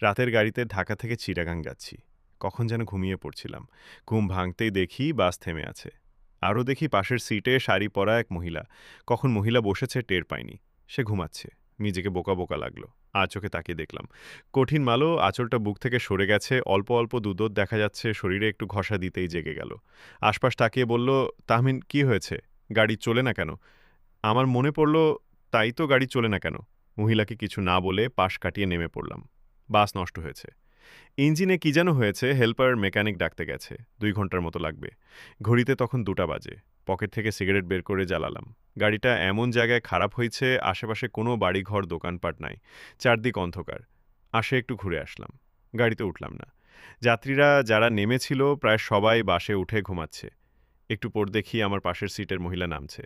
রাতের গাড়িতে ঢাকা থেকে চিটাগাং যাচ্ছি। কখন যেন ঘুমিয়ে পড়ছিলাম। ঘুম ভাঙতেই দেখি বাস থেমে আছে। আরও দেখি পাশের সিটে শাড়ি পরা এক মহিলা। কখন মহিলা বসেছে টের পাইনি। সে ঘুমাচ্ছে। নিজেকে বোকা বোকা লাগলো। চোখে তাকিয়ে দেখলাম। কঠিন মালো, আঁচলটা বুক থেকে সরে গেছে, অল্প অল্প দুধ দেখা যাচ্ছে, শরীরে একটু ঘষা দিতেই জেগে গেল। আশপাশ তাকিয়ে বলল, তাহমিন কি হয়েছে? গাড়ি চলে না কেন? আমার মনে পড়ল, তাই তো গাড়ি চলে না কেন? মহিলাকে কিছু না বলে পাশ কাটিয়ে নেমে পড়লাম। বাস নষ্ট হয়েছে। ইঞ্জিনে কি যেন হয়েছে, হেল্পার মেকানিক ডাকতে গেছে। ২ ঘন্টার মতো লাগবে। ঘড়িতে তখন ২টা বাজে। পকেট থেকে সিগারেট বের করে জ্বালালাম। গাড়িটা এমন জায়গায় খারাপ হয়েছে, আশেপাশে কোনো বাড়িঘর দোকানপাট নাই। চারদিক অন্ধকার। একটু ঘুরে আসলাম। গাড়িতে উঠলাম না। যাত্রীরা যারা নেমেছিল প্রায় সবাই বাসে উঠে ঘুমাচ্ছে। একটু পর দেখি আমার পাশের সিটের মহিলা নামছে।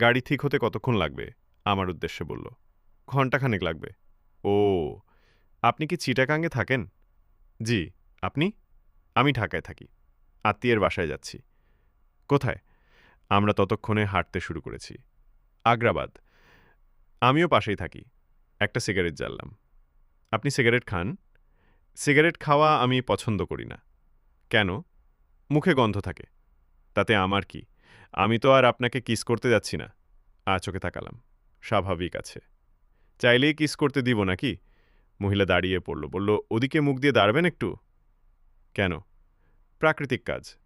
গাড়ি ঠিক হতে কতক্ষণ লাগবে? আমার উদ্দেশ্যে বলল। ঘণ্টাখানেক লাগবে। ও, আপনি কি চিটাগাংয়ে থাকেন? জি। আপনি? আমি ঢাকায় থাকি। আত্মীয়ের বাসায় যাচ্ছি। কোথায়? আমরা ততক্ষণে হাঁটতে শুরু করেছি। আগ্রাবাদ। আমিও পাশেই থাকি। একটা সিগারেট জ্বাললাম। আপনি সিগারেট খান? সিগারেট খাওয়া আমি পছন্দ করি না। কেন? মুখে গন্ধ থাকে। তাতে আমার কি? আমি তো আর আপনাকে কিস করতে যাচ্ছি না। চোখে তাকালাম। স্বাভাবিক আছে। চাইলেই কিস করতে দিব নাকি? মহিলা দাঁড়িয়ে পড়ল। বলল, ওদিকে মুখ দিয়ে দাঁড়াবেন একটু? কেন? প্রাকৃতিক কাজ।